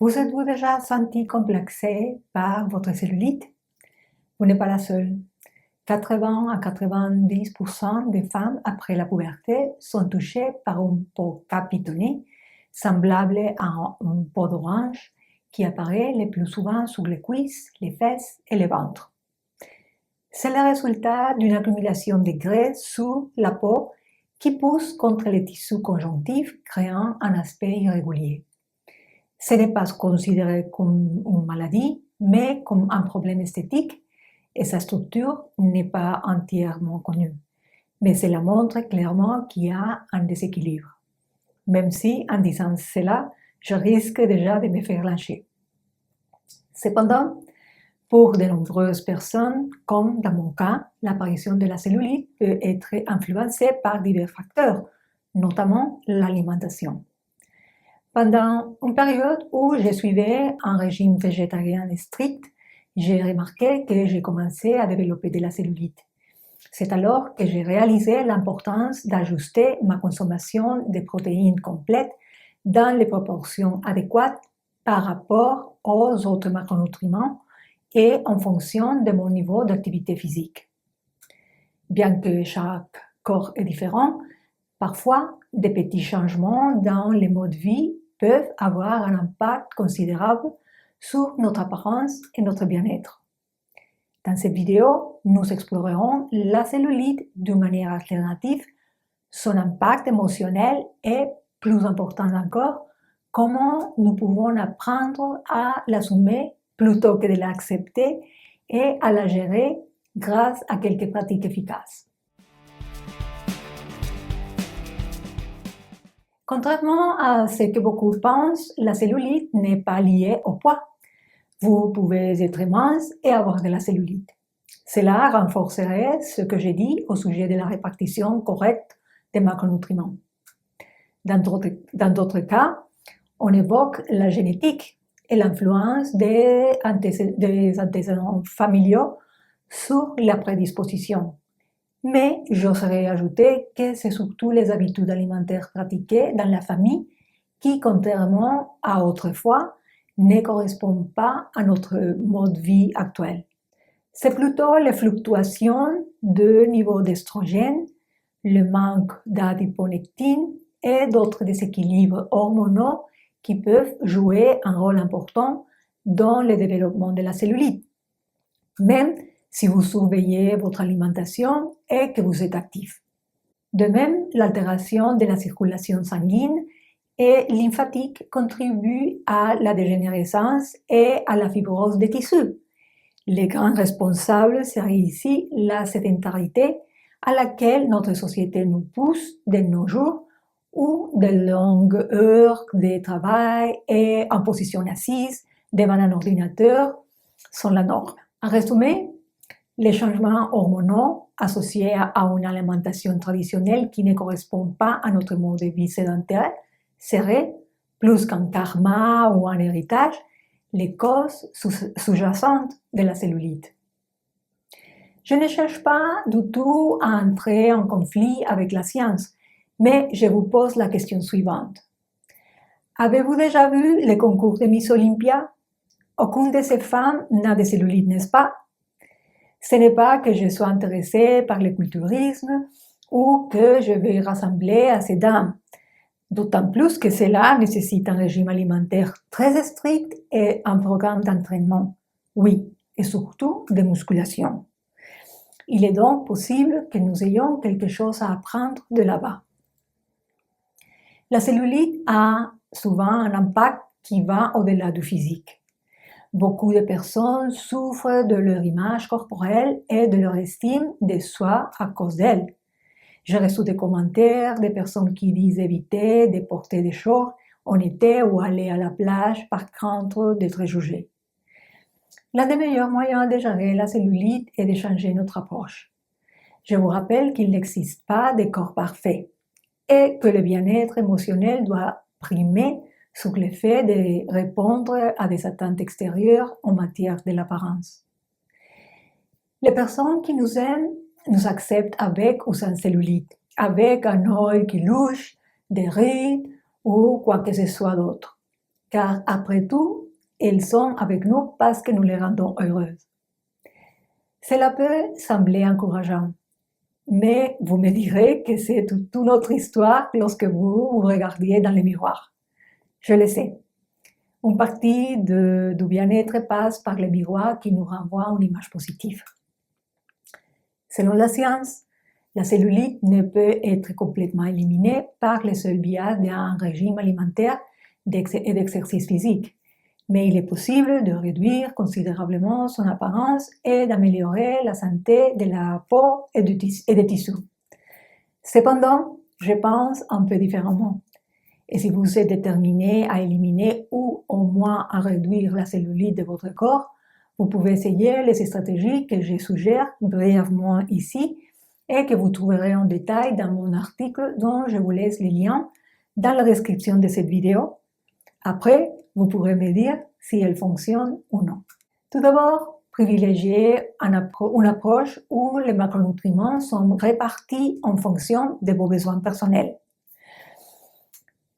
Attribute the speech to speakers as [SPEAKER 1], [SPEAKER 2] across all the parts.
[SPEAKER 1] Vous êtes-vous déjà senti complexé par votre cellulite? Vous n'êtes pas la seule. 80 à 90% des femmes après la puberté sont touchées par une peau capitonnée, semblable à une peau d'orange, qui apparaît le plus souvent sur les cuisses, les fesses et le ventre. C'est le résultat d'une accumulation de graisse sur la peau qui pousse contre les tissus conjonctifs, créant un aspect irrégulier. Ce n'est pas considéré comme une maladie, mais comme un problème esthétique, et sa structure n'est pas entièrement connue. Mais cela montre clairement qu'il y a un déséquilibre. Même si, en disant cela, je risque déjà de me faire lyncher. Cependant, pour de nombreuses personnes, comme dans mon cas, l'apparition de la cellulite peut être influencée par divers facteurs, notamment l'alimentation. Pendant une période où je suivais un régime végétarien strict, j'ai remarqué que j'ai commencé à développer de la cellulite. C'est alors que j'ai réalisé l'importance d'ajuster ma consommation de protéines complètes dans les proportions adéquates par rapport aux autres macronutriments et en fonction de mon niveau d'activité physique. Bien que chaque corps est différent, parfois des petits changements dans les modes de vie peuvent avoir un impact considérable sur notre apparence et notre bien-être. Dans cette vidéo, nous explorerons la cellulite d'une manière alternative, son impact émotionnel et, plus important encore, comment nous pouvons apprendre à l'assumer plutôt que de l'accepter et à la gérer grâce à quelques pratiques efficaces. Contrairement à ce que beaucoup pensent, la cellulite n'est pas liée au poids. Vous pouvez être mince et avoir de la cellulite. Cela renforcerait ce que j'ai dit au sujet de la répartition correcte des macronutriments. Dans d'autres cas, on évoque la génétique et l'influence des antécédents familiaux sur la prédisposition. Mais j'oserais ajouter que c'est surtout les habitudes alimentaires pratiquées dans la famille qui, contrairement à autrefois, ne correspondent pas à notre mode de vie actuel. C'est plutôt les fluctuations de niveau d'estrogène, le manque d'adiponectine et d'autres déséquilibres hormonaux qui peuvent jouer un rôle important dans le développement de la cellulite. Même si vous surveillez votre alimentation et que vous êtes actif. De même, l'altération de la circulation sanguine et lymphatique contribue à la dégénérescence et à la fibrose des tissus. Les grands responsables seraient ici la sédentarité à laquelle notre société nous pousse de nos jours, où de longues heures de travail et en position assise devant un ordinateur sont la norme. En résumé, les changements hormonaux associés à une alimentation traditionnelle qui ne correspond pas à notre mode de vie sédentaire seraient, plus qu'un karma ou un héritage, les causes sous-jacentes de la cellulite. Je ne cherche pas du tout à entrer en conflit avec la science, mais je vous pose la question suivante. Avez-vous déjà vu les concours de Miss Olympia? Aucune de ces femmes n'a de cellulite, n'est-ce pas? Ce n'est pas que je sois intéressée par le culturisme ou que je vais rassembler à ces dames, d'autant plus que cela nécessite un régime alimentaire très strict et un programme d'entraînement, oui, et surtout de musculation. Il est donc possible que nous ayons quelque chose à apprendre de là-bas. La cellulite a souvent un impact qui va au-delà du physique. Beaucoup de personnes souffrent de leur image corporelle et de leur estime de soi à cause d'elle. J'ai reçu des commentaires de personnes qui disent éviter de porter des shorts en été ou aller à la plage par crainte d'être jugées. L'un des meilleurs moyens de gérer la cellulite est de changer notre approche. Je vous rappelle qu'il n'existe pas de corps parfait et que le bien-être émotionnel doit primer sur le fait de répondre à des attentes extérieures en matière de l'apparence. Les personnes qui nous aiment nous acceptent avec ou sans cellulite, avec un œil qui louche, des rides ou quoi que ce soit d'autre. car après tout, elles sont avec nous parce que nous les rendons heureuses. Cela peut sembler encourageant, mais vous me direz que c'est toute notre histoire lorsque vous vous regardiez dans le miroir. Je le sais. Une partie du bien-être passe par le miroir qui nous renvoie une image positive. Selon la science, la cellulite ne peut être complètement éliminée par le seul biais d'un régime alimentaire et d'exercice physique, mais il est possible de réduire considérablement son apparence et d'améliorer la santé de la peau et des tissus. Cependant, je pense un peu différemment. Et si vous êtes déterminé à éliminer ou au moins à réduire la cellulite de votre corps, vous pouvez essayer les stratégies que je suggère brièvement ici et que vous trouverez en détail dans mon article dont je vous laisse les liens dans la description de cette vidéo. Après, vous pourrez me dire si elle fonctionne ou non. Tout d'abord, privilégiez une approche où les macronutriments sont répartis en fonction de vos besoins personnels.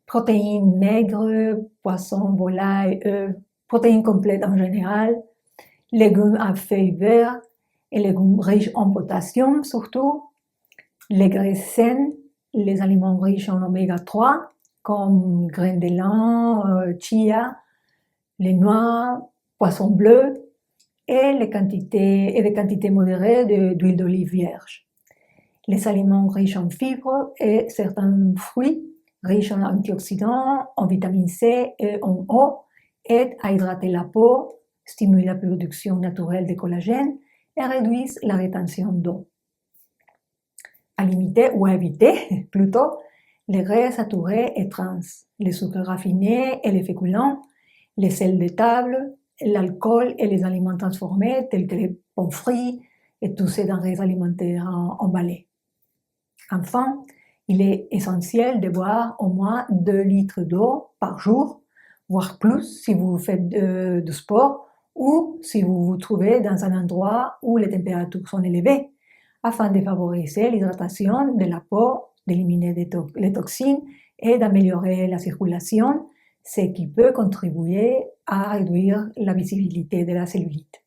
[SPEAKER 1] Protéines maigres, poissons, volailles, œufs, protéines complètes en général, légumes à feuilles vertes et légumes riches en potassium surtout, les graisses saines, les aliments riches en oméga 3 comme graines de lin, chia, les noix, poissons bleus et des quantités modérées d'huile d'olive vierge. Les aliments riches en fibres et certains fruits riches en antioxydants, en vitamine C et en eau aident à hydrater la peau, stimulent la production naturelle de collagène et réduisent la rétention d'eau. À limiter ou à éviter plutôt les graisses saturées et trans, les sucres raffinés et les féculents, les sels de table, l'alcool et les aliments transformés tels que les pommes frites et tous ces denrées alimentaires emballées. Enfin, il est essentiel de boire au moins 2 litres d'eau par jour, voire plus si vous faites du sport ou si vous vous trouvez dans un endroit où les températures sont élevées, afin de favoriser l'hydratation de la peau, d'éliminer les toxines et d'améliorer la circulation, ce qui peut contribuer à réduire la visibilité de la cellulite.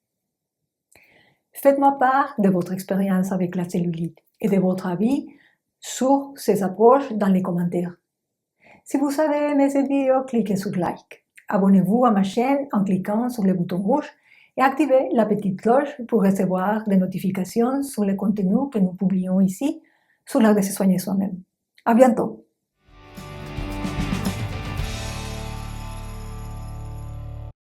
[SPEAKER 1] Faites-moi part de votre expérience avec la cellulite et de votre avis sur ces approches dans les commentaires. Si vous avez aimé cette vidéo, cliquez sur like. Abonnez-vous à ma chaîne en cliquant sur le bouton rouge et activez la petite cloche pour recevoir des notifications sur les contenus que nous publions ici sur l'art de se soigner soi-même. À bientôt!